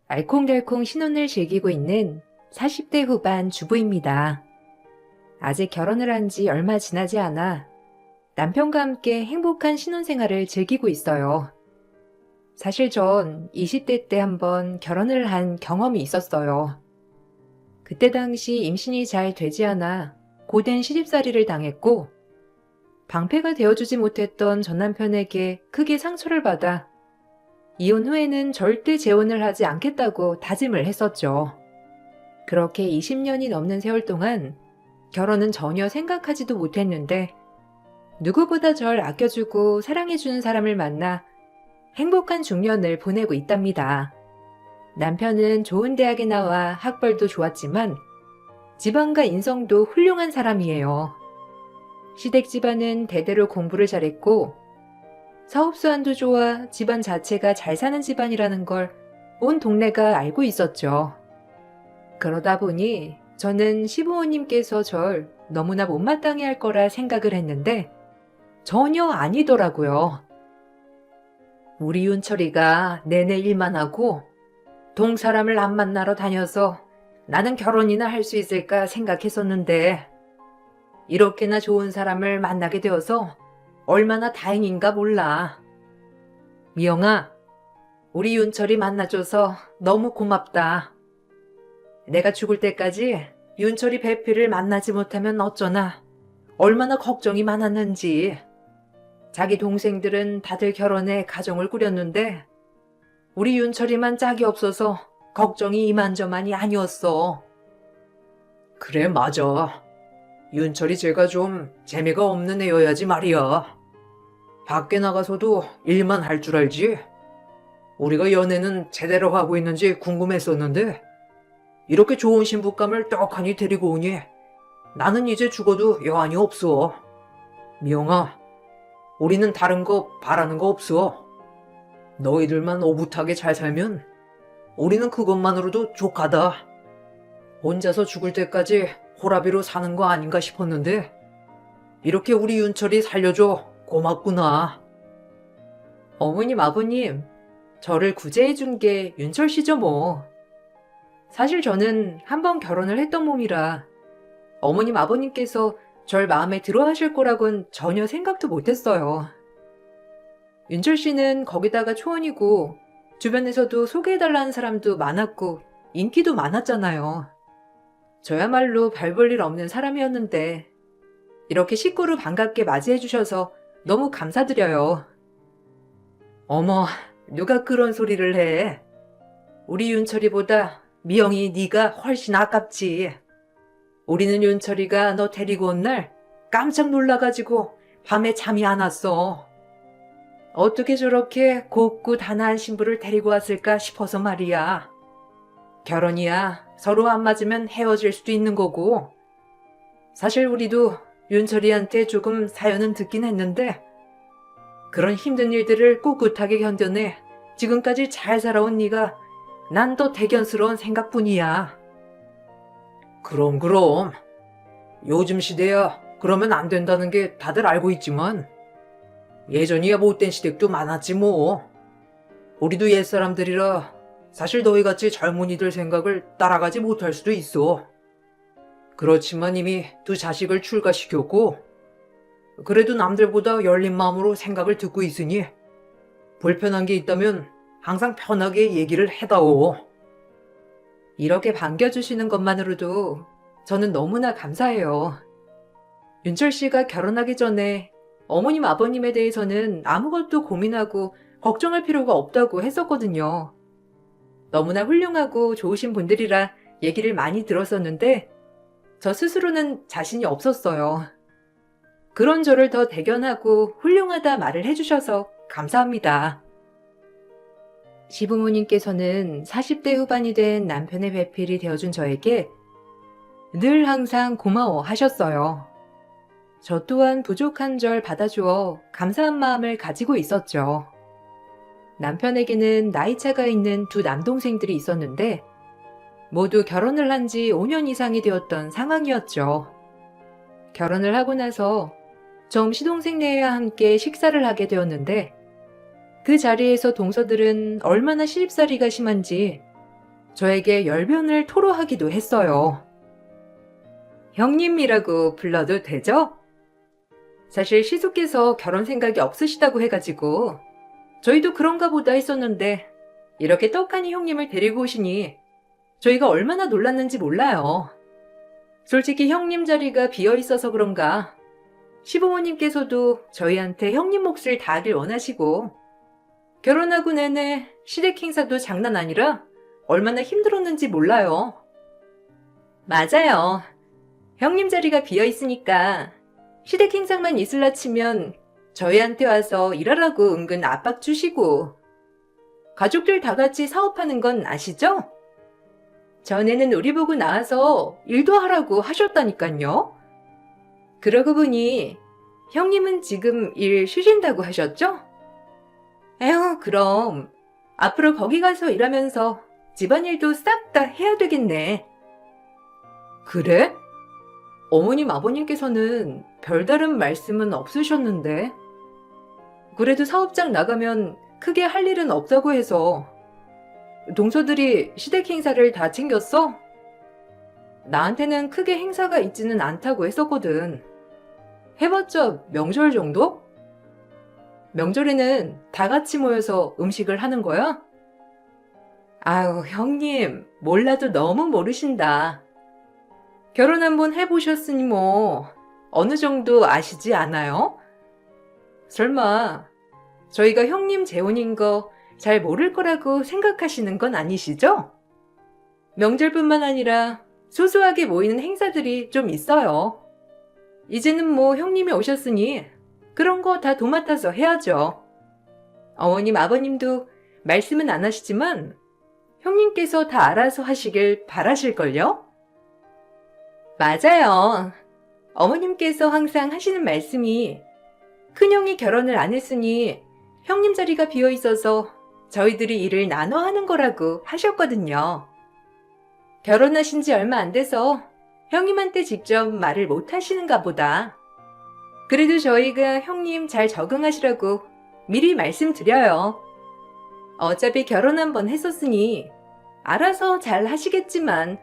알콩달콩 신혼을 즐기고 있는 40대 후반 주부입니다. 아직 결혼을 한 지 얼마 지나지 않아 남편과 함께 행복한 신혼생활을 즐기고 있어요. 사실 전 20대 때 한번 결혼을 한 경험이 있었어요. 그때 당시 임신이 잘 되지 않아 고된 시집살이를 당했고 방패가 되어주지 못했던 전 남편에게 크게 상처를 받아 이혼 후에는 절대 재혼을 하지 않겠다고 다짐을 했었죠. 그렇게 20년이 넘는 세월 동안 결혼은 전혀 생각하지도 못했는데 누구보다 절 아껴주고 사랑해주는 사람을 만나 행복한 중년을 보내고 있답니다. 남편은 좋은 대학에 나와 학벌도 좋았지만 집안과 인성도 훌륭한 사람이에요. 시댁 집안은 대대로 공부를 잘했고 사업 수완도 좋아 집안 자체가 잘 사는 집안이라는 걸 온 동네가 알고 있었죠. 그러다 보니 저는 시부모님께서 절 너무나 못마땅해 할 거라 생각을 했는데 전혀 아니더라고요. 우리 윤철이가 내내 일만 하고 동 사람을 안 만나러 다녀서 나는 결혼이나 할 수 있을까 생각했었는데 이렇게나 좋은 사람을 만나게 되어서 얼마나 다행인가 몰라. 미영아, 우리 윤철이 만나줘서 너무 고맙다. 내가 죽을 때까지 윤철이 배필을 만나지 못하면 어쩌나 얼마나 걱정이 많았는지. 자기 동생들은 다들 결혼해 가정을 꾸렸는데 우리 윤철이만 짝이 없어서 걱정이 이만저만이 아니었어. 그래, 맞아. 윤철이 쟤가 좀 재미가 없는 애여야지 말이야. 밖에 나가서도 일만 할 줄 알지? 우리가 연애는 제대로 하고 있는지 궁금했었는데 이렇게 좋은 신부감을 떡하니 데리고 오니 나는 이제 죽어도 여한이 없어. 미영아, 우리는 다른 거 바라는 거 없어. 너희들만 오붓하게 잘 살면 우리는 그것만으로도 족하다. 혼자서 죽을 때까지 호라비로 사는 거 아닌가 싶었는데 이렇게 우리 윤철이 살려줘 고맙구나. 어머님, 아버님, 저를 구제해 준 게 윤철 씨죠 뭐. 사실 저는 한 번 결혼을 했던 몸이라 어머님, 아버님께서 절 마음에 들어 하실 거라곤 전혀 생각도 못했어요. 윤철 씨는 거기다가 초혼이고 주변에서도 소개해달라는 사람도 많았고 인기도 많았잖아요. 저야말로 별 볼 일 없는 사람이었는데 이렇게 식구를 반갑게 맞이해 주셔서 너무 감사드려요. 어머, 누가 그런 소리를 해. 우리 윤철이보다 미영이 네가 훨씬 아깝지. 우리는 윤철이가 너 데리고 온 날 깜짝 놀라가지고 밤에 잠이 안 왔어. 어떻게 저렇게 곱고 단아한 신부를 데리고 왔을까 싶어서 말이야. 결혼이야 서로 안 맞으면 헤어질 수도 있는 거고. 사실 우리도 윤철이한테 조금 사연은 듣긴 했는데 그런 힘든 일들을 꿋꿋하게 견뎌내 지금까지 잘 살아온 네가 난 더 대견스러운 생각뿐이야. 그럼. 요즘 시대야 그러면 안 된다는 게 다들 알고 있지만 예전이야 못된 시댁도 많았지 뭐. 우리도 옛사람들이라 사실 너희같이 젊은이들 생각을 따라가지 못할 수도 있어. 그렇지만 이미 두 자식을 출가시켰고 그래도 남들보다 열린 마음으로 생각을 듣고 있으니 불편한 게 있다면 항상 편하게 얘기를 해다오. 이렇게 반겨주시는 것만으로도 저는 너무나 감사해요. 윤철 씨가 결혼하기 전에 어머님, 아버님에 대해서는 아무것도 고민하고 걱정할 필요가 없다고 했었거든요. 너무나 훌륭하고 좋으신 분들이라 얘기를 많이 들었었는데 저 스스로는 자신이 없었어요. 그런 저를 더 대견하고 훌륭하다 말을 해주셔서 감사합니다. 시부모님께서는 40대 후반이 된 남편의 배필이 되어준 저에게 늘 항상 고마워 하셨어요. 저 또한 부족한 절 받아주어 감사한 마음을 가지고 있었죠. 남편에게는 나이차가 있는 두 남동생들이 있었는데 모두 결혼을 한 지 5년 이상이 되었던 상황이었죠. 결혼을 하고 나서 정 시동생네와 함께 식사를 하게 되었는데 그 자리에서 동서들은 얼마나 시집살이가 심한지 저에게 열변을 토로하기도 했어요. 형님이라고 불러도 되죠? 사실 시숙께서 결혼 생각이 없으시다고 해가지고 저희도 그런가 보다 했었는데 이렇게 떡하니 형님을 데리고 오시니 저희가 얼마나 놀랐는지 몰라요. 솔직히 형님 자리가 비어있어서 그런가 시부모님께서도 저희한테 형님 몫을 다하길 원하시고 결혼하고 내내 시댁 행사도 장난 아니라 얼마나 힘들었는지 몰라요. 맞아요. 형님 자리가 비어있으니까 시댁 행사만 있을라 치면 저희한테 와서 일하라고 은근 압박 주시고 가족들 다 같이 사업하는 건 아시죠? 전에는 우리 보고 나와서 일도 하라고 하셨다니까요. 그러고 보니 형님은 지금 일 쉬신다고 하셨죠? 에휴, 그럼 앞으로 거기 가서 일하면서 집안일도 싹 다 해야 되겠네. 그래? 어머님 아버님께서는 별다른 말씀은 없으셨는데 그래도 사업장 나가면 크게 할 일은 없다고 해서 동서들이 시댁 행사를 다 챙겼어? 나한테는 크게 행사가 있지는 않다고 했었거든. 해봤자 명절 정도? 명절에는 다 같이 모여서 음식을 하는 거야? 아유, 형님, 몰라도 너무 모르신다. 결혼 한번 해보셨으니 뭐 어느 정도 아시지 않아요? 설마 저희가 형님 재혼인 거 잘 모를 거라고 생각하시는 건 아니시죠? 명절뿐만 아니라 소소하게 모이는 행사들이 좀 있어요. 이제는 뭐 형님이 오셨으니 그런 거 다 도맡아서 해야죠. 어머님, 아버님도 말씀은 안 하시지만 형님께서 다 알아서 하시길 바라실걸요? 맞아요. 어머님께서 항상 하시는 말씀이 큰형이 결혼을 안 했으니 형님 자리가 비어 있어서 저희들이 일을 나눠 하는 거라고 하셨거든요. 결혼하신 지 얼마 안 돼서 형님한테 직접 말을 못 하시는가 보다. 그래도 저희가 형님 잘 적응하시라고 미리 말씀드려요. 어차피 결혼 한번 했었으니 알아서 잘 하시겠지만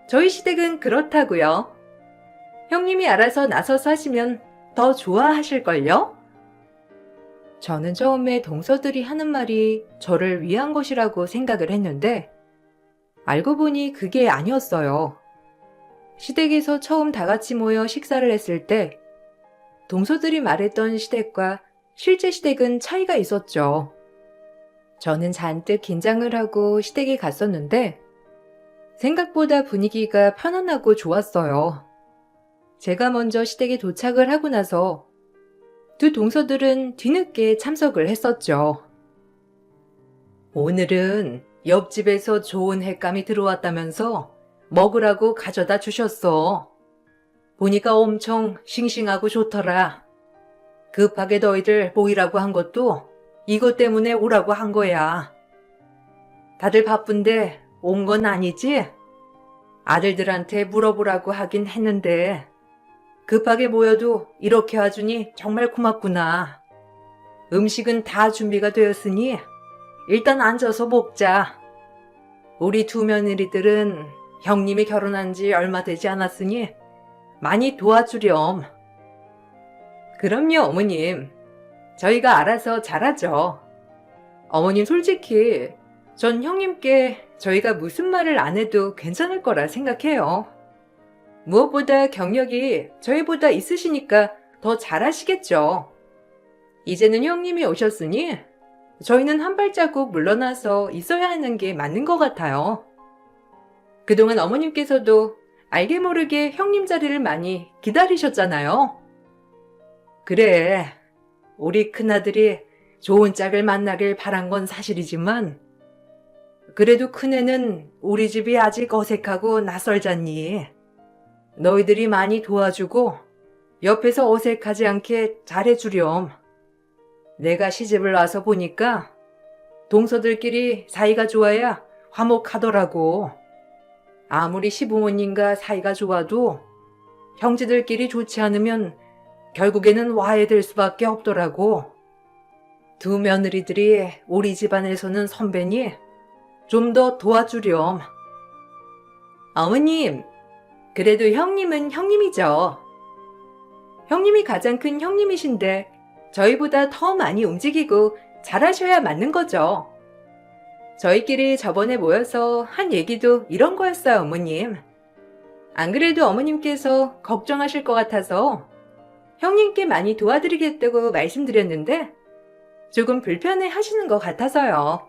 저희 시댁은 그렇다고요. 형님이 알아서 나서서 하시면 더 좋아하실걸요? 저는 처음에 동서들이 하는 말이 저를 위한 것이라고 생각을 했는데 알고 보니 그게 아니었어요. 시댁에서 처음 다 같이 모여 식사를 했을 때 동서들이 말했던 시댁과 실제 시댁은 차이가 있었죠. 저는 잔뜩 긴장을 하고 시댁에 갔었는데 생각보다 분위기가 편안하고 좋았어요. 제가 먼저 시댁에 도착을 하고 나서 두 동서들은 뒤늦게 참석을 했었죠. 오늘은 옆집에서 좋은 횟감이 들어왔다면서 먹으라고 가져다 주셨어. 보니까 엄청 싱싱하고 좋더라. 급하게 너희들 모이라고 한 것도 이것 때문에 오라고 한 거야. 다들 바쁜데 온 건 아니지? 아들들한테 물어보라고 하긴 했는데 급하게 모여도 이렇게 와주니 정말 고맙구나. 음식은 다 준비가 되었으니 일단 앉아서 먹자. 우리 두 며느리들은 형님이 결혼한 지 얼마 되지 않았으니 많이 도와주렴. 그럼요, 어머님. 저희가 알아서 잘하죠. 어머님, 솔직히 전 형님께 저희가 무슨 말을 안 해도 괜찮을 거라 생각해요. 무엇보다 경력이 저희보다 있으시니까 더 잘하시겠죠. 이제는 형님이 오셨으니 저희는 한 발자국 물러나서 있어야 하는 게 맞는 것 같아요. 그동안 어머님께서도 알게 모르게 형님 자리를 많이 기다리셨잖아요. 그래, 우리 큰아들이 좋은 짝을 만나길 바란 건 사실이지만 그래도 큰애는 우리 집이 아직 어색하고 낯설잖니. 너희들이 많이 도와주고 옆에서 어색하지 않게 잘해주렴. 내가 시집을 와서 보니까 동서들끼리 사이가 좋아야 화목하더라고. 아무리 시부모님과 사이가 좋아도 형제들끼리 좋지 않으면 결국에는 와해될 수밖에 없더라고. 두 며느리들이 우리 집안에서는 선배니 좀 더 도와주렴. 어머님, 그래도 형님은 형님이죠. 형님이 가장 큰 형님이신데 저희보다 더 많이 움직이고 잘하셔야 맞는 거죠. 저희끼리 저번에 모여서 한 얘기도 이런 거였어요, 어머님. 안 그래도 어머님께서 걱정하실 것 같아서 형님께 많이 도와드리겠다고 말씀드렸는데 조금 불편해 하시는 것 같아서요.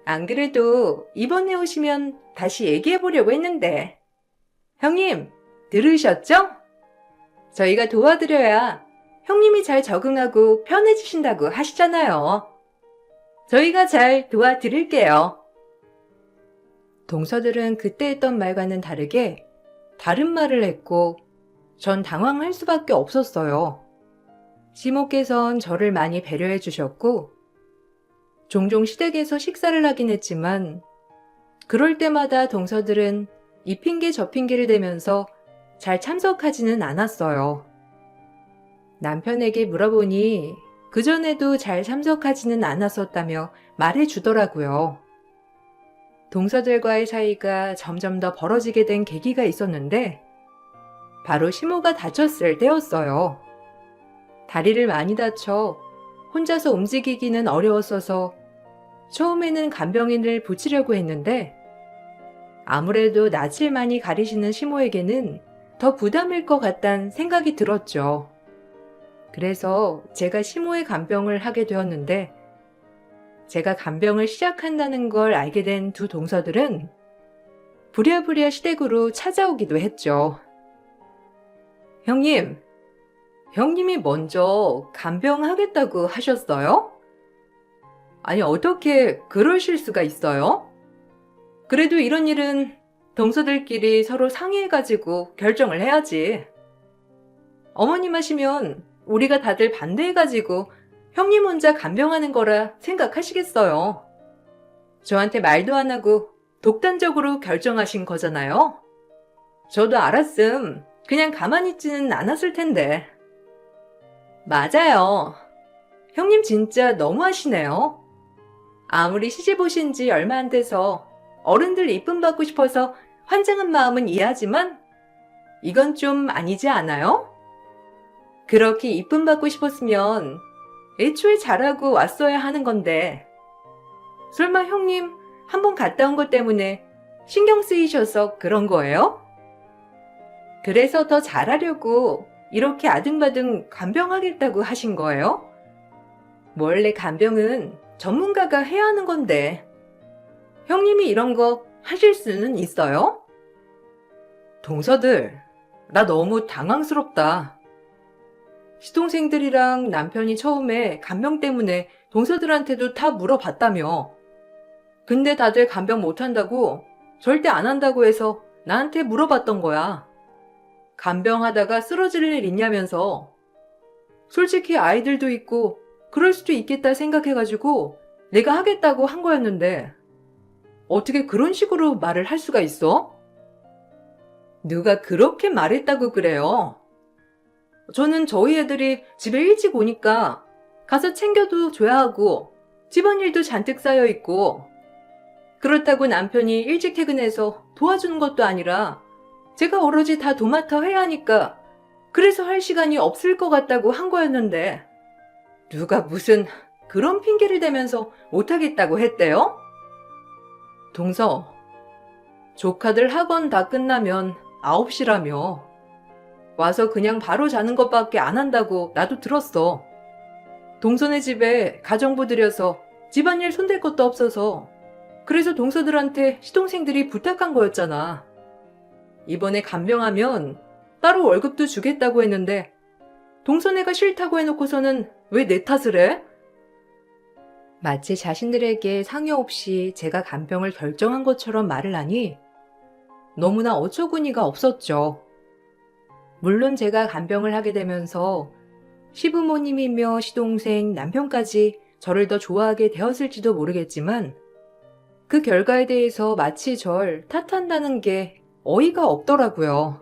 안 그래도 이번에 오시면 다시 얘기해 보려고 했는데. 형님, 들으셨죠? 저희가 도와드려야 형님이 잘 적응하고 편해지신다고 하시잖아요. 저희가 잘 도와드릴게요. 동서들은 그때 했던 말과는 다르게 다른 말을 했고 전 당황할 수밖에 없었어요. 시모께선 저를 많이 배려해 주셨고 종종 시댁에서 식사를 하긴 했지만 그럴 때마다 동서들은 이 핑계 저 핑계를 대면서 잘 참석하지는 않았어요. 남편에게 물어보니 그전에도 잘 참석하지는 않았었다며 말해주더라고요. 동서들과의 사이가 점점 더 벌어지게 된 계기가 있었는데 바로 시모가 다쳤을 때였어요. 다리를 많이 다쳐 혼자서 움직이기는 어려웠어서 처음에는 간병인을 붙이려고 했는데 아무래도 낯을 많이 가리시는 시모에게는 더 부담일 것 같다는 생각이 들었죠. 그래서 제가 시모의 간병을 하게 되었는데 제가 간병을 시작한다는 걸 알게 된 두 동서들은 부랴부랴 시댁으로 찾아오기도 했죠. 형님, 형님이 먼저 간병하겠다고 하셨어요? 아니, 어떻게 그러실 수가 있어요? 그래도 이런 일은 동서들끼리 서로 상의해가지고 결정을 해야지. 어머님 하시면 우리가 다들 반대해가지고 형님 혼자 간병하는 거라 생각하시겠어요. 저한테 말도 안 하고 독단적으로 결정하신 거잖아요. 저도 알았음 그냥 가만히 있지는 않았을 텐데. 맞아요. 형님 진짜 너무하시네요. 아무리 시집 오신 지 얼마 안 돼서 어른들 이쁨 받고 싶어서 환장한 마음은 이해하지만 이건 좀 아니지 않아요? 그렇게 이쁨 받고 싶었으면 애초에 잘하고 왔어야 하는 건데 설마 형님 한번 갔다 온 것 때문에 신경 쓰이셔서 그런 거예요? 그래서 더 잘하려고 이렇게 아등바등 간병하겠다고 하신 거예요? 원래 간병은 전문가가 해야 하는 건데 형님이 이런 거 하실 수는 있어요? 동서들, 나 너무 당황스럽다. 시동생들이랑 남편이 처음에 간병 때문에 동서들한테도 다 물어봤다며. 근데 다들 간병 못한다고 절대 안 한다고 해서 나한테 물어봤던 거야. 간병하다가 쓰러질 일 있냐면서. 솔직히 아이들도 있고 그럴 수도 있겠다 생각해가지고 내가 하겠다고 한 거였는데 어떻게 그런 식으로 말을 할 수가 있어? 누가 그렇게 말했다고 그래요? 저는 저희 애들이 집에 일찍 오니까 가서 챙겨도 줘야 하고 집안일도 잔뜩 쌓여 있고 그렇다고 남편이 일찍 퇴근해서 도와주는 것도 아니라 제가 오로지 다 도맡아 해야 하니까 그래서 할 시간이 없을 것 같다고 한 거였는데 누가 무슨 그런 핑계를 대면서 못하겠다고 했대요? 동서, 조카들 학원 다 끝나면 9시라며. 와서 그냥 바로 자는 것밖에 안 한다고 나도 들었어. 동서네 집에 가정부 들여서 집안일 손댈 것도 없어서 그래서 동서들한테 시동생들이 부탁한 거였잖아. 이번에 간병하면 따로 월급도 주겠다고 했는데 동서네가 싫다고 해놓고서는 왜 내 탓을 해? 마치 자신들에게 상의 없이 제가 간병을 결정한 것처럼 말을 하니 너무나 어처구니가 없었죠. 물론 제가 간병을 하게 되면서 시부모님이며 시동생, 남편까지 저를 더 좋아하게 되었을지도 모르겠지만 그 결과에 대해서 마치 절 탓한다는 게 어이가 없더라고요.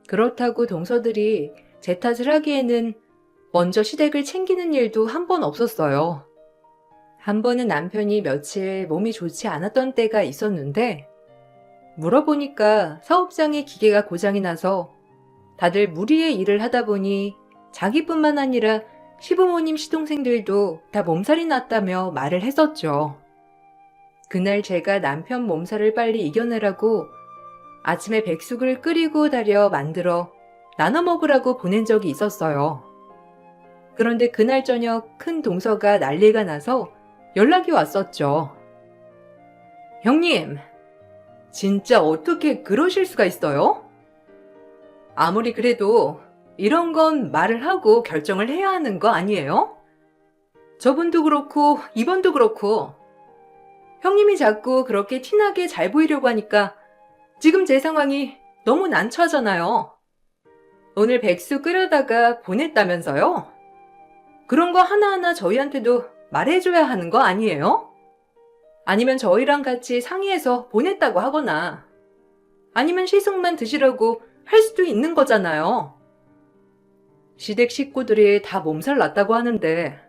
그렇다고 동서들이 제 탓을 하기에는 먼저 시댁을 챙기는 일도 한 번 없었어요. 한 번은 남편이 며칠 몸이 좋지 않았던 때가 있었는데 물어보니까 사업장의 기계가 고장이 나서 다들 무리의 일을 하다 보니 자기뿐만 아니라 시부모님 시동생들도 다 몸살이 났다며 말을 했었죠. 그날 제가 남편 몸살을 빨리 이겨내라고 아침에 백숙을 끓이고 달여 만들어 나눠 먹으라고 보낸 적이 있었어요. 그런데 그날 저녁 큰 동서가 난리가 나서 연락이 왔었죠. 형님, 진짜 어떻게 그러실 수가 있어요? 아무리 그래도 이런 건 말을 하고 결정을 해야 하는 거 아니에요? 저번도 그렇고 이번도 그렇고 형님이 자꾸 그렇게 티나게 잘 보이려고 하니까 지금 제 상황이 너무 난처하잖아요. 오늘 백수 끓여다가 보냈다면서요? 그런 거 하나하나 저희한테도 말해줘야 하는 거 아니에요? 아니면 저희랑 같이 상의해서 보냈다고 하거나 아니면 시숙만 드시라고 할 수도 있는 거잖아요. 시댁 식구들이 다 몸살 났다고 하는데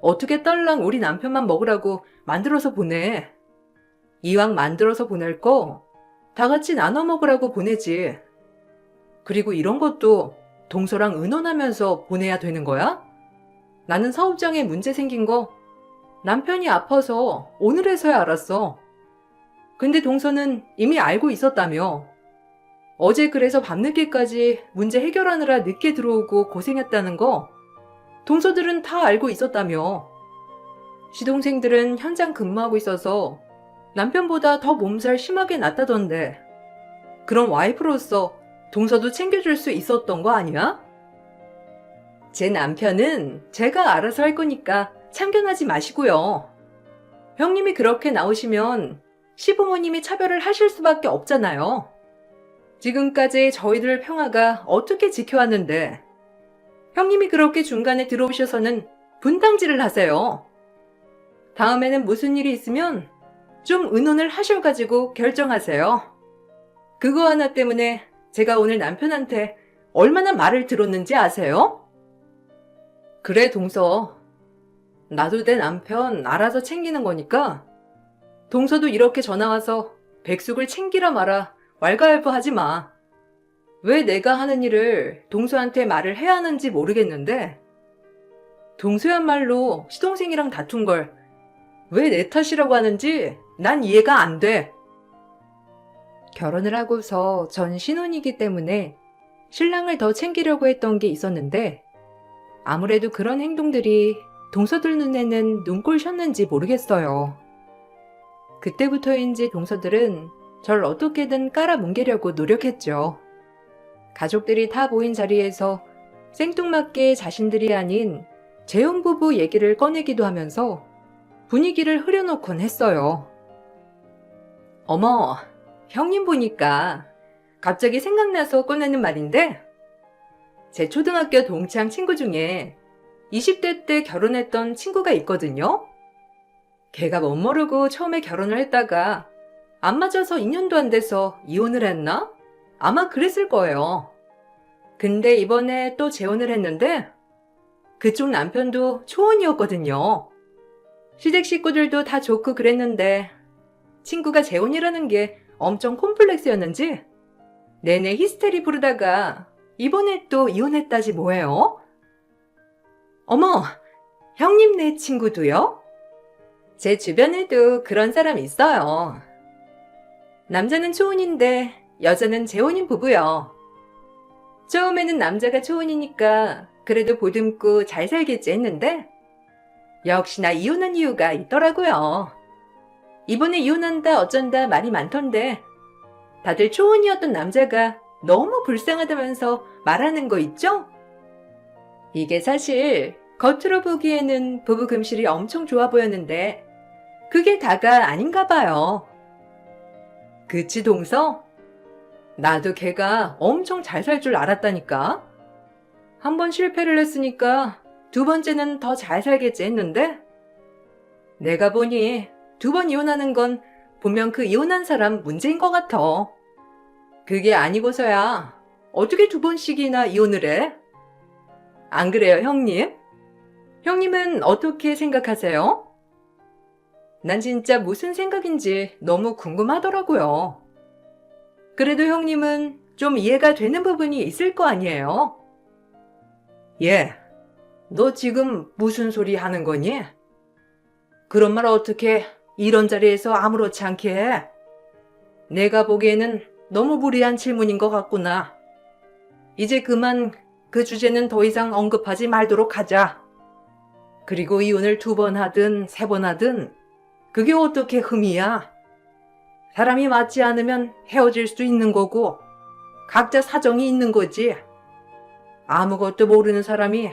어떻게 딸랑 우리 남편만 먹으라고 만들어서 보내. 이왕 만들어서 보낼 거 다 같이 나눠 먹으라고 보내지. 그리고 이런 것도 동서랑 의논하면서 보내야 되는 거야? 나는 사업장에 문제 생긴 거 남편이 아파서 오늘에서야 알았어. 근데 동서는 이미 알고 있었다며. 어제 그래서 밤늦게까지 문제 해결하느라 늦게 들어오고 고생했다는 거 동서들은 다 알고 있었다며. 시동생들은 현장 근무하고 있어서 남편보다 더 몸살 심하게 났다던데 그런 와이프로서 동서도 챙겨줄 수 있었던 거 아니야? 제 남편은 제가 알아서 할 거니까 참견하지 마시고요. 형님이 그렇게 나오시면 시부모님이 차별을 하실 수밖에 없잖아요. 지금까지 저희들 평화가 어떻게 지켜왔는데 형님이 그렇게 중간에 들어오셔서는 분탕질을 하세요. 다음에는 무슨 일이 있으면 좀 의논을 하셔가지고 결정하세요. 그거 하나 때문에 제가 오늘 남편한테 얼마나 말을 들었는지 아세요? 그래, 동서. 나도 내 남편 알아서 챙기는 거니까 동서도 이렇게 전화와서 백숙을 챙기라 마라 왈가왈부하지 마. 왜 내가 하는 일을 동서한테 말을 해야 하는지 모르겠는데 동서야말로 시동생이랑 다툰 걸 왜 내 탓이라고 하는지 난 이해가 안 돼. 결혼을 하고서 전 신혼이기 때문에 신랑을 더 챙기려고 했던 게 있었는데 아무래도 그런 행동들이 동서들 눈에는 눈꼴셨는지 모르겠어요. 그때부터인지 동서들은 절 어떻게든 깔아뭉개려고 노력했죠. 가족들이 다 모인 자리에서 생뚱맞게 자신들이 아닌 재혼 부부 얘기를 꺼내기도 하면서 분위기를 흐려놓곤 했어요. 어머, 형님 보니까 갑자기 생각나서 꺼내는 말인데 제 초등학교 동창 친구 중에 20대 때 결혼했던 친구가 있거든요. 걔가 멋모르고 처음에 결혼을 했다가 안 맞아서 2년도 안 돼서 이혼을 했나? 아마 그랬을 거예요. 근데 이번에 또 재혼을 했는데 그쪽 남편도 초혼이었거든요. 시댁 식구들도 다 좋고 그랬는데 친구가 재혼이라는 게 엄청 콤플렉스였는지 내내 히스테리 부르다가 이번에 또 이혼했다지 뭐예요? 어머, 형님네 친구도요? 제 주변에도 그런 사람 있어요. 남자는 초혼인데 여자는 재혼인 부부요. 처음에는 남자가 초혼이니까 그래도 보듬고 잘 살겠지 했는데 역시나 이혼한 이유가 있더라고요. 이번에 이혼한다 어쩐다 말이 많던데 다들 초혼이었던 남자가 너무 불쌍하다면서 말하는 거 있죠? 이게 사실 겉으로 보기에는 부부 금실이 엄청 좋아 보였는데 그게 다가 아닌가 봐요. 그치, 동서? 나도 걔가 엄청 잘 살 줄 알았다니까. 한 번 실패를 했으니까 두 번째는 더 잘 살겠지 했는데 내가 보니 2번 이혼하는 건 분명 그 이혼한 사람 문제인 것 같아. 그게 아니고서야 어떻게 2번씩이나 이혼을 해? 안 그래요, 형님? 형님은 어떻게 생각하세요? 난 진짜 무슨 생각인지 너무 궁금하더라고요. 그래도 형님은 좀 이해가 되는 부분이 있을 거 아니에요? 예, 너 지금 무슨 소리 하는 거니? 그런 말 어떻게 이런 자리에서 아무렇지 않게 해? 내가 보기에는 너무 무리한 질문인 것 같구나. 이제 그만 그 주제는 더 이상 언급하지 말도록 하자. 그리고 이혼을 2번 하든 3번 하든 그게 어떻게 흠이야? 사람이 맞지 않으면 헤어질 수도 있는 거고 각자 사정이 있는 거지. 아무것도 모르는 사람이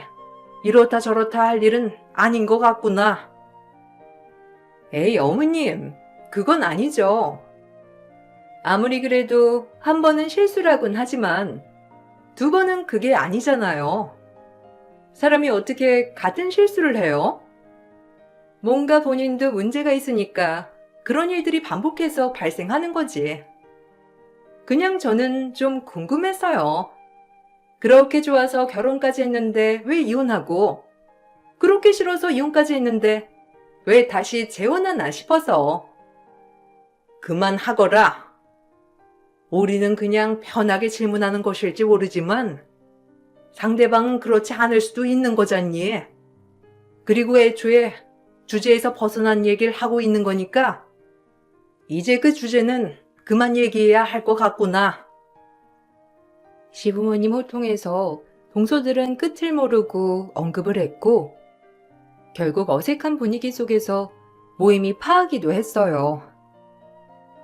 이렇다 저렇다 할 일은 아닌 것 같구나. 에이, 어머님, 그건 아니죠. 아무리 그래도 한 번은 실수라곤 하지만 2번은 그게 아니잖아요. 사람이 어떻게 같은 실수를 해요? 뭔가 본인도 문제가 있으니까 그런 일들이 반복해서 발생하는 거지. 그냥 저는 좀 궁금했어요. 그렇게 좋아서 결혼까지 했는데 왜 이혼하고, 그렇게 싫어서 이혼까지 했는데 왜 다시 재혼하나 싶어서. 그만하거라. 우리는 그냥 편하게 질문하는 것일지 모르지만 상대방은 그렇지 않을 수도 있는 거잖니. 그리고 애초에 주제에서 벗어난 얘기를 하고 있는 거니까 이제 그 주제는 그만 얘기해야 할 것 같구나. 시부모님 호통에서 동서들은 끝을 모르고 언급을 했고 결국 어색한 분위기 속에서 모임이 파하기도 했어요.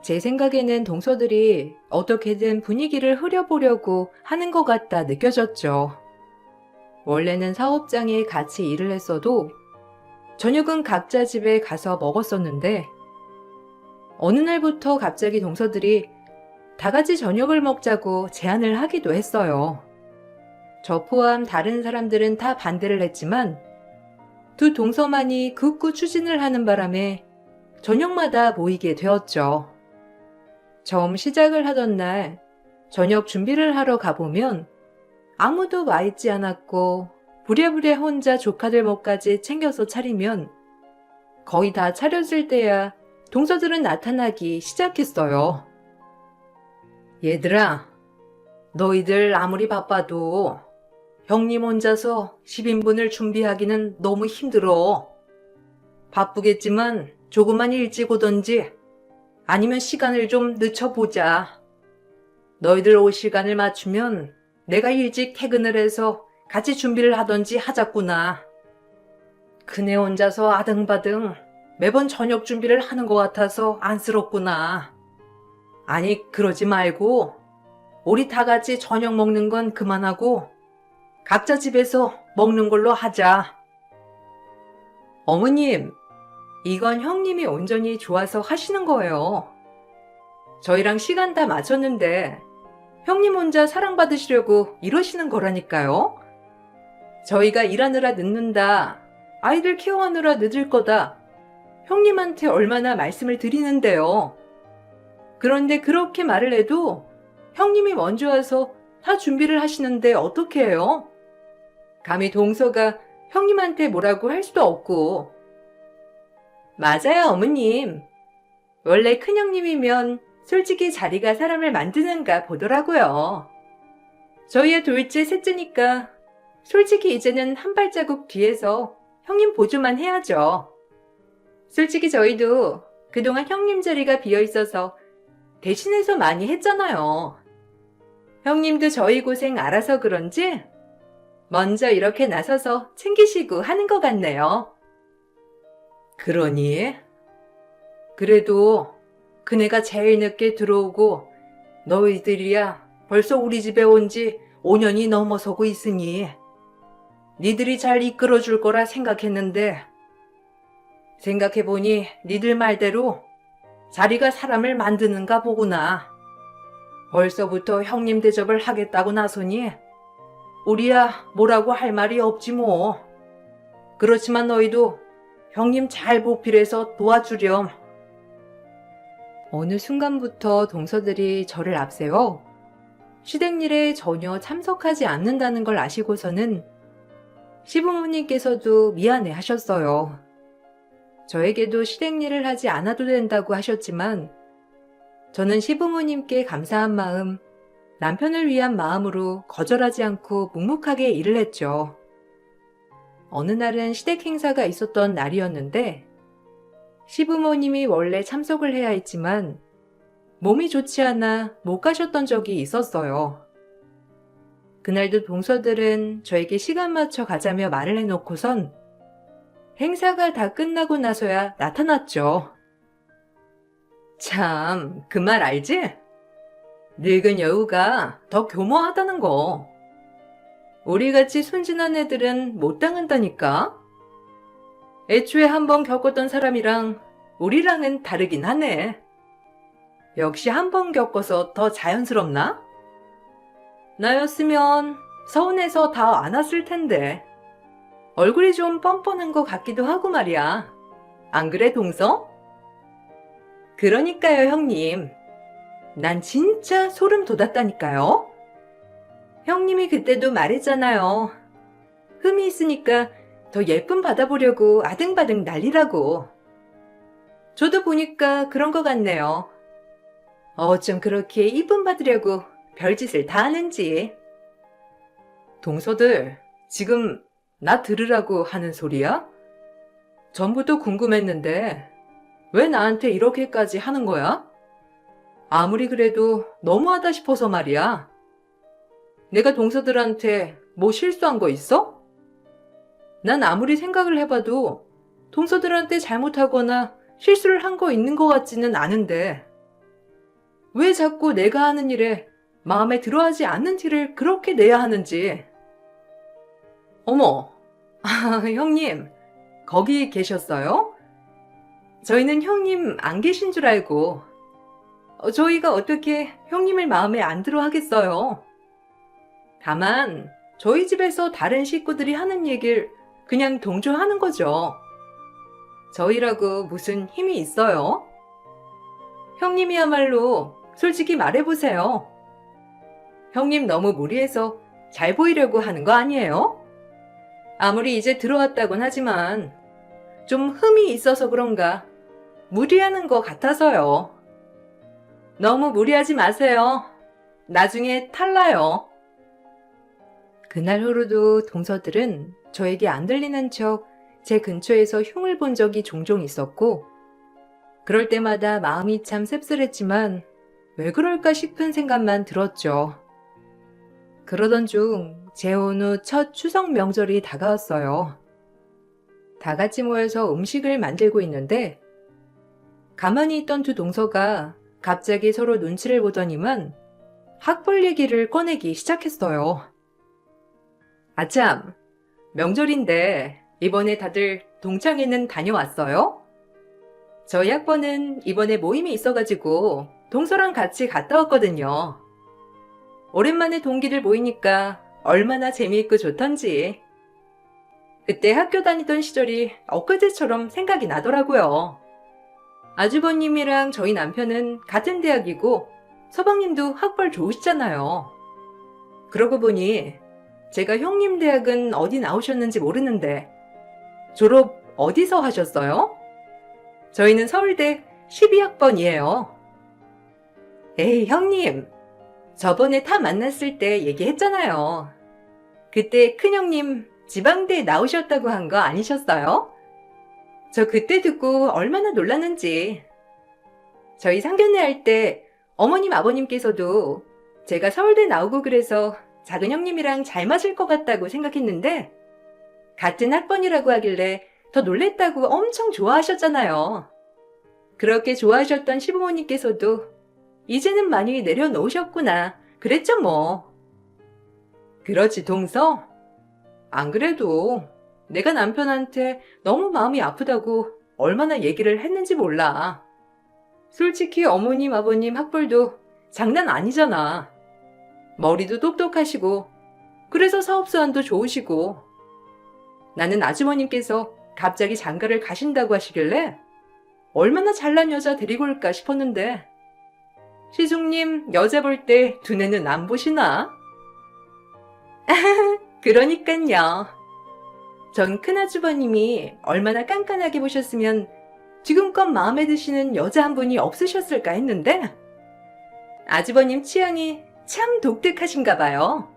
제 생각에는 동서들이 어떻게든 분위기를 흐려보려고 하는 것 같다 느껴졌죠. 원래는 사업장에 같이 일을 했어도 저녁은 각자 집에 가서 먹었었는데 어느 날부터 갑자기 동서들이 다 같이 저녁을 먹자고 제안을 하기도 했어요. 저 포함 다른 사람들은 다 반대를 했지만 두 동서만이 극구 추진을 하는 바람에 저녁마다 모이게 되었죠. 처음 시작을 하던 날 저녁 준비를 하러 가보면 아무도 와 있지 않았고 부랴부랴 혼자 조카들 몫까지 챙겨서 차리면 거의 다 차려질 때야 동서들은 나타나기 시작했어요. 얘들아, 너희들 아무리 바빠도 형님 혼자서 10인분을 준비하기는 너무 힘들어. 바쁘겠지만 조금만 일찍 오던지 아니면 시간을 좀 늦춰보자. 너희들 올 시간을 맞추면 내가 일찍 퇴근을 해서 같이 준비를 하던지 하자꾸나. 그네 혼자서 아등바등 매번 저녁 준비를 하는 것 같아서 안쓰럽구나. 아니, 그러지 말고 우리 다 같이 저녁 먹는 건 그만하고 각자 집에서 먹는 걸로 하자. 어머님, 이건 형님이 온전히 좋아서 하시는 거예요. 저희랑 시간 다 맞췄는데 형님 혼자 사랑받으시려고 이러시는 거라니까요. 저희가 일하느라 늦는다, 아이들 케어하느라 늦을 거다, 형님한테 얼마나 말씀을 드리는데요. 그런데 그렇게 말을 해도 형님이 먼저 와서 다 준비를 하시는데 어떻게 해요? 감히 동서가 형님한테 뭐라고 할 수도 없고. 맞아요, 어머님. 원래 큰형님이면 솔직히 자리가 사람을 만드는가 보더라고요. 저희의 둘째, 셋째니까 솔직히 이제는 한 발자국 뒤에서 형님 보조만 해야죠. 솔직히 저희도 그동안 형님 자리가 비어있어서 대신해서 많이 했잖아요. 형님도 저희 고생 알아서 그런지 먼저 이렇게 나서서 챙기시고 하는 것 같네요. 그러니? 그래도 그네가 제일 늦게 들어오고 너희들이야 벌써 우리 집에 온 지 5년이 넘어서고 있으니 니들이 잘 이끌어줄 거라 생각했는데 생각해보니 니들 말대로 자리가 사람을 만드는가 보구나. 벌써부터 형님 대접을 하겠다고 나서니 우리야 뭐라고 할 말이 없지 뭐. 그렇지만 너희도 형님 잘 보필해서 도와주렴. 어느 순간부터 동서들이 저를 앞세워 시댁일에 전혀 참석하지 않는다는 걸 아시고서는 시부모님께서도 미안해 하셨어요. 저에게도 시댁 일을 하지 않아도 된다고 하셨지만 저는 시부모님께 감사한 마음, 남편을 위한 마음으로 거절하지 않고 묵묵하게 일을 했죠. 어느 날은 시댁 행사가 있었던 날이었는데 시부모님이 원래 참석을 해야 했지만 몸이 좋지 않아 못 가셨던 적이 있었어요. 그날도 동서들은 저에게 시간 맞춰 가자며 말을 해놓고선 행사가 다 끝나고 나서야 나타났죠. 참, 그 말 알지? 늙은 여우가 더 교모하다는 거. 우리같이 순진한 애들은 못 당한다니까? 애초에 한번 겪었던 사람이랑 우리랑은 다르긴 하네. 역시 한 번 겪어서 더 자연스럽나? 나였으면 서운해서 다 안 왔을 텐데. 얼굴이 좀 뻔뻔한 것 같기도 하고 말이야. 안 그래, 동서? 그러니까요, 형님. 난 진짜 소름 돋았다니까요. 형님이 그때도 말했잖아요. 흠이 있으니까 더 예쁨 받아보려고 아등바등 난리라고. 저도 보니까 그런 것 같네요. 어쩜 그렇게 이쁨 받으려고 별짓을 다 하는지. 동서들, 지금 나 들으라고 하는 소리야? 전부터 궁금했는데 왜 나한테 이렇게까지 하는 거야? 아무리 그래도 너무하다 싶어서 말이야. 내가 동서들한테 뭐 실수한 거 있어? 난 아무리 생각을 해봐도 동서들한테 잘못하거나 실수를 한 거 있는 것 같지는 않은데 왜 자꾸 내가 하는 일에 마음에 들어하지 않는 티를 그렇게 내야 하는지. 어머, 형님, 거기 계셨어요? 저희는 형님 안 계신 줄 알고. 저희가 어떻게 형님을 마음에 안 들어 하겠어요? 다만 저희 집에서 다른 식구들이 하는 얘기를 그냥 동조하는 거죠. 저희라고 무슨 힘이 있어요? 형님이야말로 솔직히 말해보세요. 형님 너무 무리해서 잘 보이려고 하는 거 아니에요? 아무리 이제 들어왔다곤 하지만 좀 흠이 있어서 그런가 무리하는 것 같아서요. 너무 무리하지 마세요. 나중에 탈나요. 그날 후로도 동서들은 저에게 안 들리는 척 제 근처에서 흉을 본 적이 종종 있었고 그럴 때마다 마음이 참 씁쓸했지만 왜 그럴까 싶은 생각만 들었죠. 그러던 중 재혼 후 첫 추석 명절이 다가왔어요. 다 같이 모여서 음식을 만들고 있는데 가만히 있던 두 동서가 갑자기 서로 눈치를 보더니만 학벌 얘기를 꺼내기 시작했어요. 아참, 명절인데 이번에 다들 동창회는 다녀왔어요? 저희 학번은 이번에 모임이 있어가지고 동서랑 같이 갔다 왔거든요. 오랜만에 동기들 모이니까 얼마나 재미있고 좋던지. 그때 학교 다니던 시절이 엊그제처럼 생각이 나더라고요. 아주버님이랑 저희 남편은 같은 대학이고 서방님도 학벌 좋으시잖아요. 그러고 보니 제가 형님 대학은 어디 나오셨는지 모르는데 졸업 어디서 하셨어요? 저희는 서울대 12학번이에요. 에이, 형님. 저번에 타 만났을 때 얘기했잖아요. 그때 큰형님 지방대 나오셨다고 한 거 아니셨어요? 저 그때 듣고 얼마나 놀랐는지. 저희 상견례 할 때 어머님 아버님께서도 제가 서울대 나오고 그래서 작은 형님이랑 잘 맞을 것 같다고 생각했는데 같은 학번이라고 하길래 더 놀랬다고 엄청 좋아하셨잖아요. 그렇게 좋아하셨던 시부모님께서도 이제는 많이 내려놓으셨구나 그랬죠 뭐. 그렇지 동서? 안 그래도 내가 남편한테 너무 마음이 아프다고 얼마나 얘기를 했는지 몰라. 솔직히 어머님 아버님 학벌도 장난 아니잖아. 머리도 똑똑하시고 그래서 사업수완도 좋으시고 나는 아주머님께서 갑자기 장가를 가신다고 하시길래 얼마나 잘난 여자 데리고 올까 싶었는데 시숙님 여자 볼 때 두뇌는 안 보시나? 그러니깐요. 전 큰아주버님이 얼마나 깐깐하게 보셨으면 지금껏 마음에 드시는 여자 한 분이 없으셨을까 했는데 아주버님 취향이 참 독특하신가 봐요.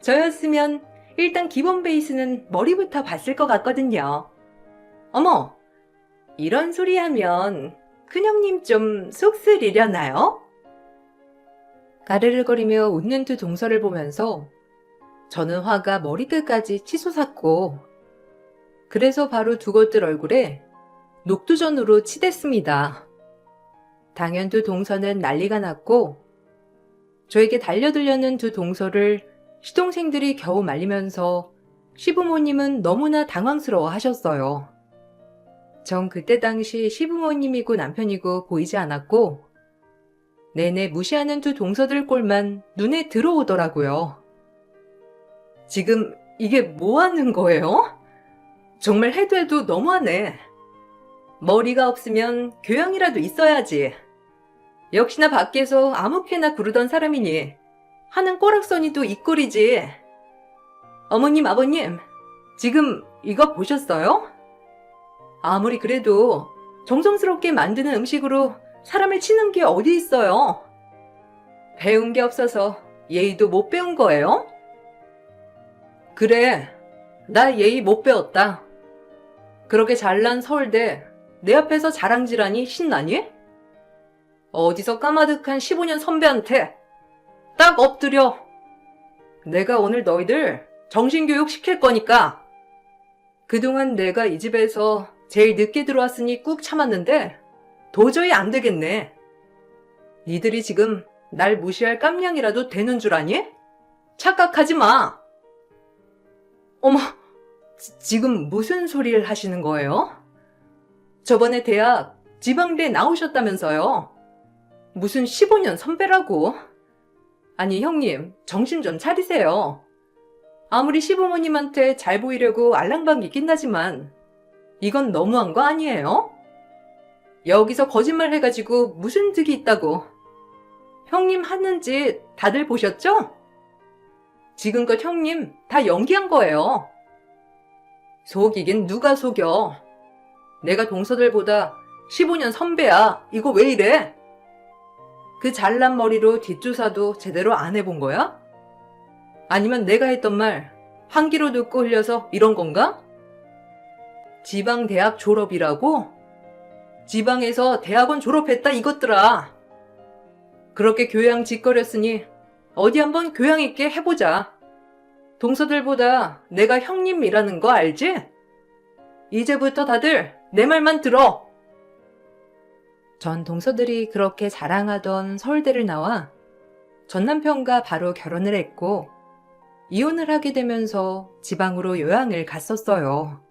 저였으면 일단 기본 베이스는 머리부터 봤을 것 같거든요. 어머, 이런 소리 하면 큰형님 좀 속 쓰리려나요? 가르르거리며 웃는 두 동서를 보면서 저는 화가 머리끝까지 치솟았고 그래서 바로 두 것들 얼굴에 녹두전으로 치댔습니다. 당연 두 동서는 난리가 났고 저에게 달려들려는 두 동서를 시동생들이 겨우 말리면서 시부모님은 너무나 당황스러워 하셨어요. 전 그때 당시 시부모님이고 남편이고 보이지 않았고 내내 무시하는 두 동서들 꼴만 눈에 들어오더라고요. 지금 이게 뭐 하는 거예요? 정말 해도 해도 너무하네. 머리가 없으면 교양이라도 있어야지. 역시나 밖에서 아무렇게나 구르던 사람이니 하는 꼬락서니도 이 꼴이지. 어머님, 아버님, 지금 이거 보셨어요? 아무리 그래도 정성스럽게 만드는 음식으로 사람을 치는 게 어디 있어요? 배운 게 없어서 예의도 못 배운 거예요? 그래, 나 예의 못 배웠다. 그렇게 잘난 서울대 내 앞에서 자랑질하니 신나니? 어디서 까마득한 15년 선배한테 딱 엎드려. 내가 오늘 너희들 정신교육 시킬 거니까. 그동안 내가 이 집에서 제일 늦게 들어왔으니 꾹 참았는데 도저히 안 되겠네. 니들이 지금 날 무시할 깜냥이라도 되는 줄 아니? 착각하지 마. 어머, 지금 무슨 소리를 하시는 거예요? 저번에 대학 지방대 나오셨다면서요. 무슨 15년 선배라고. 아니 형님, 정신 좀 차리세요. 아무리 시부모님한테 잘 보이려고 알랑방귀 낀다지만 이건 너무한 거 아니에요? 여기서 거짓말 해가지고 무슨 득이 있다고. 형님 하는 짓 다들 보셨죠? 지금껏 형님 다 연기한 거예요. 속이긴 누가 속여. 내가 동서들보다 15년 선배야. 이거 왜 이래? 그 잘난 머리로 뒷조사도 제대로 안 해본 거야? 아니면 내가 했던 말 한 귀로 듣고 흘려서 이런 건가? 지방대학 졸업이라고? 지방에서 대학원 졸업했다 이것들아. 그렇게 교양 짓거렸으니 어디 한번 교양 있게 해보자. 동서들보다 내가 형님이라는 거 알지? 이제부터 다들 내 말만 들어. 전 동서들이 그렇게 자랑하던 서울대를 나와 전 남편과 바로 결혼을 했고 이혼을 하게 되면서 지방으로 요양을 갔었어요.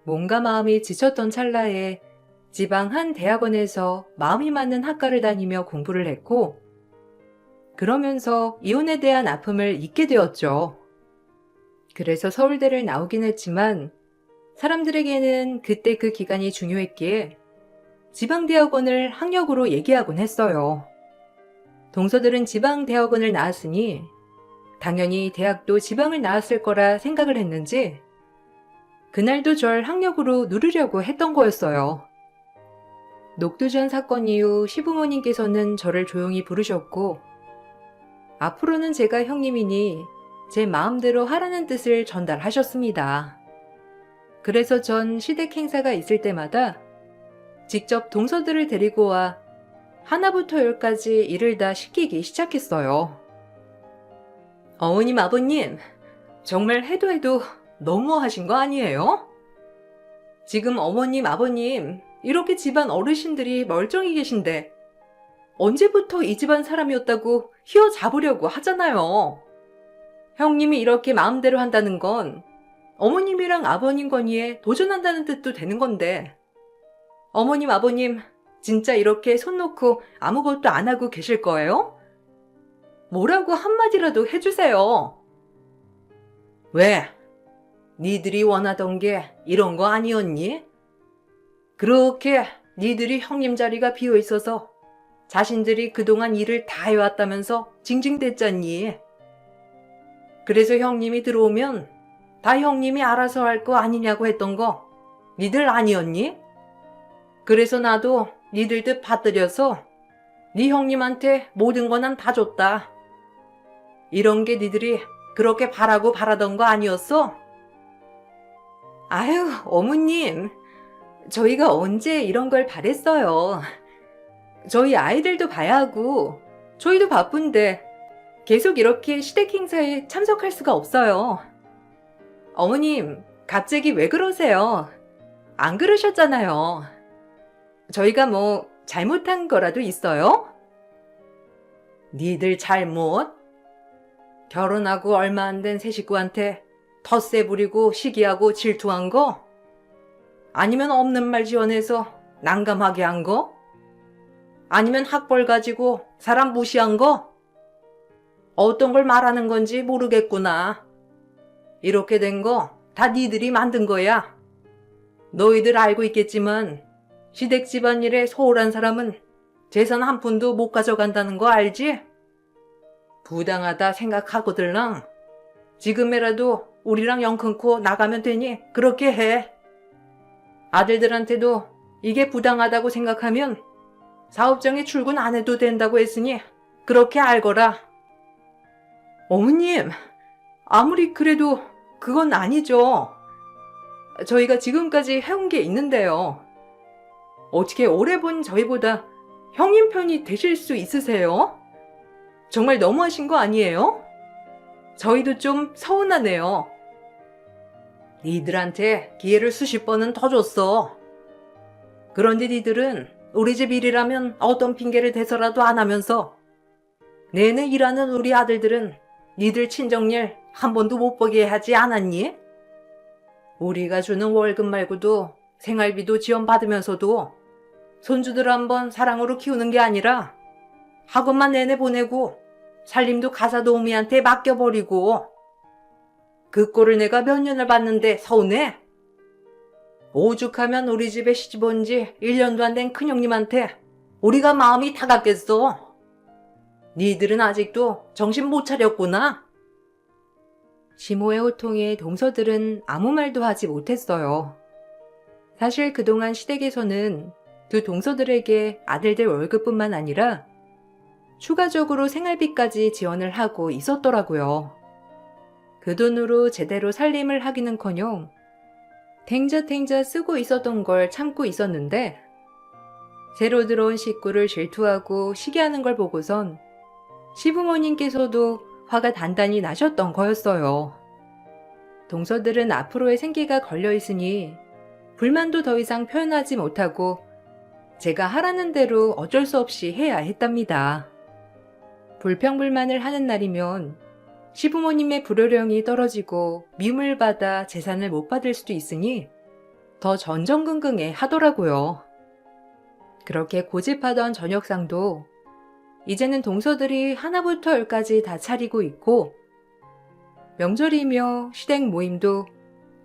몸과 마음이 지쳤던 찰나에 지방 한 대학원에서 마음이 맞는 학과를 다니며 공부를 했고 그러면서 이혼에 대한 아픔을 잊게 되었죠. 그래서 서울대를 나오긴 했지만 사람들에게는 그때 그 기간이 중요했기에 지방대학원을 학력으로 얘기하곤 했어요. 동서들은 지방대학원을 나왔으니 당연히 대학도 지방을 나왔을 거라 생각을 했는지 그날도 절 학력으로 누르려고 했던 거였어요. 녹두전 사건 이후 시부모님께서는 저를 조용히 부르셨고 앞으로는 제가 형님이니 제 마음대로 하라는 뜻을 전달하셨습니다. 그래서 전 시댁 행사가 있을 때마다 직접 동서들을 데리고 와 하나부터 열까지 일을 다 시키기 시작했어요. 어머님, 아버님, 정말 해도 해도 너무하신 거 아니에요? 지금 어머님, 아버님, 이렇게 집안 어르신들이 멀쩡히 계신데 언제부터 이 집안 사람이었다고 휘어잡으려고 하잖아요. 형님이 이렇게 마음대로 한다는 건 어머님이랑 아버님 건의에 도전한다는 뜻도 되는 건데 어머님, 아버님 진짜 이렇게 손 놓고 아무것도 안 하고 계실 거예요? 뭐라고 한마디라도 해주세요. 왜? 니들이 원하던 게 이런 거 아니었니? 그렇게 니들이 형님 자리가 비어있어서 자신들이 그동안 일을 다 해왔다면서 징징댔잖니. 그래서 형님이 들어오면 다 형님이 알아서 할 거 아니냐고 했던 거 니들 아니었니? 그래서 나도 니들 뜻 받들여서 네 형님한테 모든 거 난 다 줬다. 이런 게 니들이 그렇게 바라고 바라던 거 아니었어? 아유, 어머님. 저희가 언제 이런 걸 바랬어요. 저희 아이들도 봐야 하고 저희도 바쁜데 계속 이렇게 시댁 행사에 참석할 수가 없어요. 어머님, 갑자기 왜 그러세요? 안 그러셨잖아요. 저희가 뭐 잘못한 거라도 있어요? 니들 잘못? 결혼하고 얼마 안 된 새 식구한테 텃세 부리고 시기하고 질투한 거? 아니면 없는 말 지어내서 난감하게 한 거? 아니면 학벌 가지고 사람 무시한 거? 어떤 걸 말하는 건지 모르겠구나. 이렇게 된 거 다 니들이 만든 거야. 너희들 알고 있겠지만 시댁 집안일에 소홀한 사람은 재산 한 푼도 못 가져간다는 거 알지? 부당하다 생각하거들랑 지금이라도 우리랑 영 끊고 나가면 되니 그렇게 해. 아들들한테도 이게 부당하다고 생각하면 사업장에 출근 안 해도 된다고 했으니 그렇게 알거라. 어머님, 아무리 그래도 그건 아니죠. 저희가 지금까지 해온 게 있는데요. 어떻게 오래 본 저희보다 형님 편이 되실 수 있으세요? 정말 너무하신 거 아니에요? 저희도 좀 서운하네요. 니들한테 기회를 수십 번은 더 줬어. 그런데 니들은 우리 집 일이라면 어떤 핑계를 대서라도 안 하면서 내내 일하는 우리 아들들은 니들 친정일 한 번도 못 보게 하지 않았니? 우리가 주는 월급 말고도 생활비도 지원받으면서도 손주들 한번 사랑으로 키우는 게 아니라 학원만 내내 보내고 살림도 가사도우미한테 맡겨버리고 그 꼴을 내가 몇 년을 봤는데 서운해? 오죽하면 우리 집에 시집 온 지 1년도 안 된 큰형님한테 우리가 마음이 타갔겠어. 니들은 아직도 정신 못 차렸구나. 시모의 호통에 동서들은 아무 말도 하지 못했어요. 사실 그동안 시댁에서는 두 동서들에게 아들들 월급뿐만 아니라 추가적으로 생활비까지 지원을 하고 있었더라고요. 그 돈으로 제대로 살림을 하기는커녕 탱자탱자 쓰고 있었던 걸 참고 있었는데 새로 들어온 식구를 질투하고 시기하는 걸 보고선 시부모님께서도 화가 단단히 나셨던 거였어요. 동서들은 앞으로의 생계가 걸려있으니 불만도 더 이상 표현하지 못하고 제가 하라는 대로 어쩔 수 없이 해야 했답니다. 불평불만을 하는 날이면 시부모님의 불효령이 떨어지고 미움을 받아 재산을 못 받을 수도 있으니 더 전전긍긍해 하더라고요. 그렇게 고집하던 저녁상도 이제는 동서들이 하나부터 열까지 다 차리고 있고 명절이며 시댁 모임도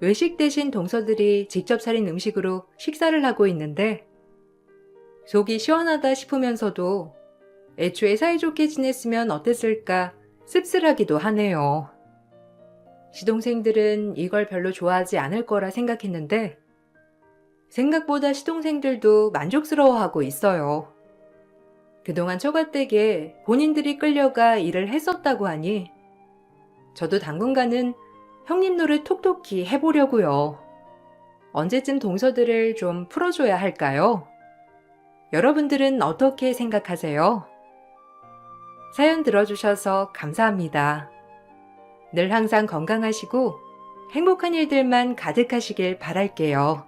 외식 대신 동서들이 직접 차린 음식으로 식사를 하고 있는데 속이 시원하다 싶으면서도 애초에 사이좋게 지냈으면 어땠을까 씁쓸하기도 하네요. 시동생들은 이걸 별로 좋아하지 않을 거라 생각했는데 생각보다 시동생들도 만족스러워하고 있어요. 그동안 처가댁에 본인들이 끌려가 일을 했었다고 하니 저도 당분간은 형님 노릇 톡톡히 해보려고요. 언제쯤 동서들을 좀 풀어줘야 할까요? 여러분들은 어떻게 생각하세요? 사연 들어주셔서 감사합니다. 늘 항상 건강하시고 행복한 일들만 가득하시길 바랄게요.